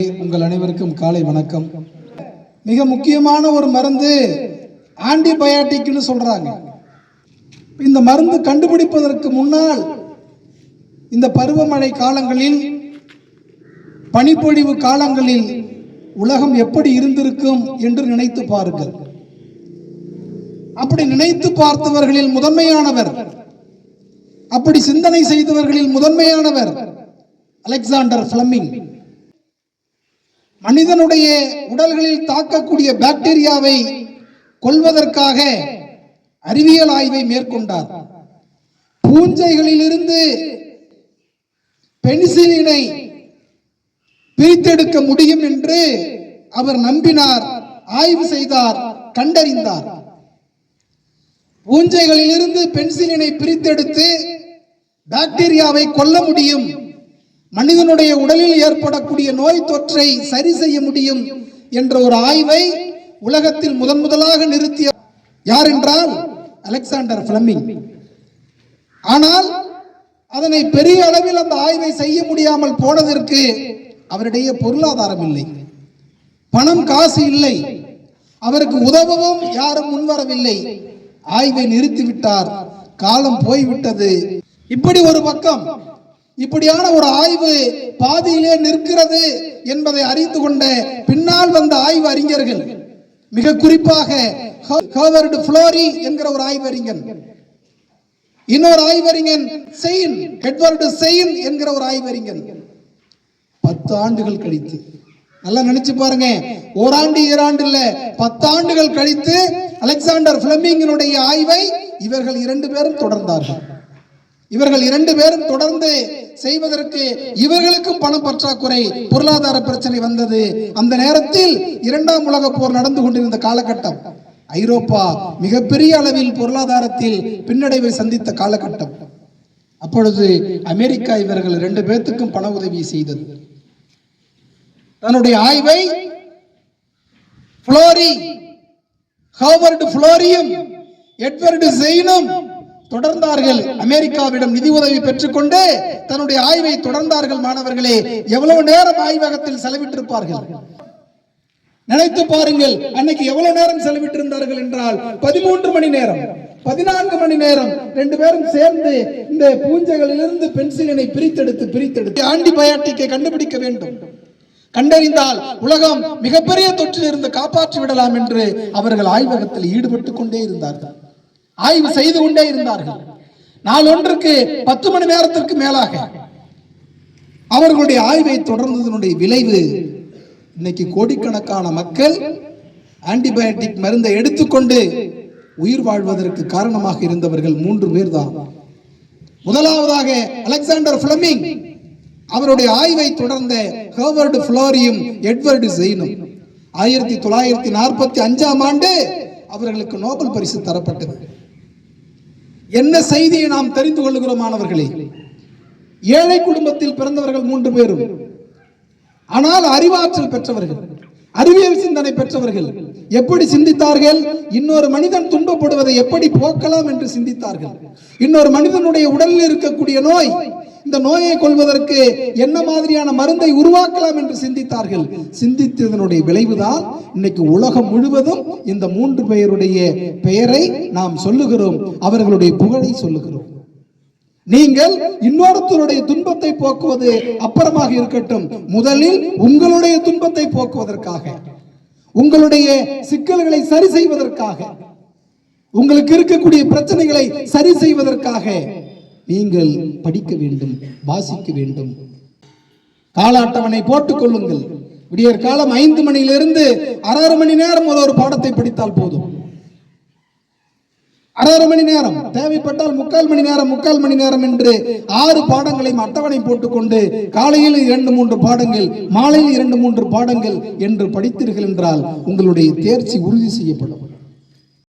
உங்கள் அனைவருக்கும் காலை வணக்கம். மிக முக்கியமான ஒரு மருந்து ஆன்டிபயாட்டிக்னு சொல்றாங்க. இந்த மருந்து கண்டுபிடிப்பதற்கு முன்னால் இந்த பருவமழை காலங்களில், பனிப்பொழிவு காலங்களில் உலகம் எப்படி இருந்திருக்கும் என்று நினைத்து பாருங்கள். அப்படி நினைத்து பார்த்தவர்களில் முதன்மையானவர், அப்படி சிந்தனை செய்தவர்களில் முதன்மையானவர் அலெக்சாண்டர் ஃபிளெமிங். மனிதனுடைய உடல்களில் தாக்கக்கூடிய பாக்டீரியாவை கொல்வதற்காக அறிவியல் ஆய்வை மேற்கொண்டார். பூஞ்சைகளிலிருந்து பெனிசிலினை பிரித்தெடுக்க முடியும் என்று அவர் நம்பினார், ஆய்வு செய்தார், கண்டறிந்தார். பூஞ்சைகளிலிருந்து பென்சிலினை பிரித்தெடுத்து பாக்டீரியாவை கொல்ல முடியும், மனிதனுடைய உடலில் ஏற்படக்கூடிய நோய் தொற்றை சரி செய்ய முடியும் என்ற ஒரு ஆய்வை உலகத்தில் முதலாக நிறுத்திய யார் என்றால் அலெக்சாண்டர் ஃபிளெமிங். ஆனால் அதனை பெரிய அளவில் அந்த ஆய்வை செய்ய முடியாமல் போனதற்கு அவருடைய பொருளாதாரம் இல்லை, பணம் காசு இல்லை, அவருக்கு உதவவும் யாரும் முன்வரவில்லை. ஆய்வை நிறுத்திவிட்டார், காலம் போய்விட்டது. இப்படி ஒரு பக்கம் இப்படியான ஒரு ஆய்வு பாதியிலே நிற்கிறது என்பதை அறிந்து கொண்ட பின்னால் வந்த ஆய்வு அறிஞர்கள், மிக குறிப்பாக ஹோவர்ட் ஃப்ளோரி என்கிற ஒரு ஆய்வறிஞன், இன்னொரு ஆய்வறிஞன் செயின், எட்வர்டு செயின் என்கிற ஒரு ஆய்வறிஞன், 10 ஆண்டுகள் கழித்து, நல்லா நினைச்சு பாருங்க, ஓராண்டு ஈராண்டு இல்ல, 10 ஆண்டுகள் கழித்து அலெக்சாண்டர் ஃபிளெமிங்கினுடைய ஆய்வை இவர்கள் 2 பேரும் தொடர்ந்தார்கள். இவர்கள் 2 பேரும் தொடர்ந்து செய்வதற்கு இவர்களுக்கும் பணம் பற்றாக்குறை, பொருளாதார பிரச்சனை வந்தது. அந்த நேரத்தில் 2ஆம் உலக போர் நடந்து கொண்டிருந்த காலகட்டம், ஐரோப்பா மிகப்பெரிய அளவில் பொருளாதாரத்தில் பின்னடைவை சந்தித்த காலகட்டம். அப்பொழுது அமெரிக்கா இவர்கள் 2 பேர்த்துக்கும் பண உதவி செய்தது. தன்னுடைய ஆய்வை ஃப்ளோரி, ஹோவர்ட் ஃப்ளோரியும் எட்வர்டு செயினும் தொடர்ந்தார்கள். அமெரிக்காவிடம் நிதி உதவி பெற்றுக்கொண்டு தன்னுடைய ஆய்வை தொடர்ந்தார்கள். மாணவர்களே, எவ்வளவு நேரம் ஆய்வகத்தில் செலவிட்டிருப்பார்கள் நினைத்து பாருங்கள். அன்னைக்கு எவ்வளவு நேரம் செலவிட்டிருந்தார்கள் என்றால் 13 மணி நேரம், 14 மணி நேரம் 2 பேரும் சேர்ந்து இந்த பூஞ்சைகளிலிருந்து பென்சிலினை பிரித்தெடுத்து ஆன்டிபயாட்டிக்கை கண்டுபிடிக்க வேண்டும். கண்டறிந்தால் உலகம் மிகப்பெரிய தொற்றில் இருந்து காப்பாற்றி விடலாம் என்று அவர்கள் ஆய்வகத்தில் ஈடுபட்டு கொண்டே இருந்தார்கள், ஆய்வு செய்து கொண்டே இருந்தார்கள். நாள் ஒன்றுக்கு 10 மணி நேரத்திற்கு மேலாக அவர்களுடைய ஆய்வை தொடர்ந்ததனுடைய விளைவு, இன்னைக்கு கோடிக்கணக்கான மக்கள் ஆன்டிபயோட்டிக் மருந்தை எடுத்துக்கொண்டு உயிர் வாழ்வதற்கு காரணமாக இருந்தவர்கள் 3 பேர் தான். முதலாவதாக அலெக்சாண்டர் ஃபிளெமிங், அவருடைய ஆய்வை தொடர்ந்த ஹோவர்ட் ஃப்ளோரியும் எட்வர்டு செயினும். 1945ஆம் ஆண்டு அவர்களுக்கு நோபல் பரிசு தரப்பட்டது. என்ன செய்தியை நாம் தெரிந்து கொள்கிறோம் மாணவர்களே? ஏழை குடும்பத்தில் பிறந்தவர்கள் 3 பேரும், ஆனால் அறிவாற்றல் பெற்றவர்கள், அறிவியல் சிந்தனை பெற்றவர்கள். எப்படி சிந்தித்தார்கள்? இன்னொரு மனிதன் துன்பப்படுவதை எப்படி போக்கலாம் என்று சிந்தித்தார்கள். இன்னொரு மனிதனுடைய உடலில் இருக்கக்கூடிய நோய், இந்த நோயை கொள்வதற்கு என்ன மாதிரியான மருந்தை உருவாக்கலாம் என்று சிந்தித்தார்கள். சிந்தித்ததனுடைய விளைவுதான் இன்னைக்கு உலகம் முழுவதும் இந்த 3 பேருடைய பெயரை நாம் சொல்லுகிறோம், அவர்களுடைய புகழை சொல்லுகிறோம். நீங்கள் இன்னொருத்தருடைய துன்பத்தை போக்குவது அப்புறமாக இருக்கட்டும், முதலில் உங்களுடைய துன்பத்தை போக்குவதற்காக, உங்களுடைய சிக்கல்களை சரி செய்வதற்காக, உங்களுக்கு இருக்கக்கூடிய பிரச்சனைகளை சரி செய்வதற்காக நீங்கள் படிக்க வேண்டும், வாசிக்க வேண்டும். கால அட்டவணை போட்டுக் கொள்ளுங்கள். விடியற் காலம் 5 மணியிலிருந்து 1/2 மணி நேரம் ஒரு பாடத்தை படித்தால் போதும். 1/2 மணி நேரம், தேவைப்பட்டால் 3/4 மணி நேரம் என்று 6 பாடங்களை அட்டவணை போட்டுக்கொண்டு காலையில் 2-3 பாடங்கள், மாலையில் 2-3 பாடங்கள் என்று படித்தீர்கள் என்றால் உங்களுடைய தேர்ச்சி உறுதி செய்யப்படும்.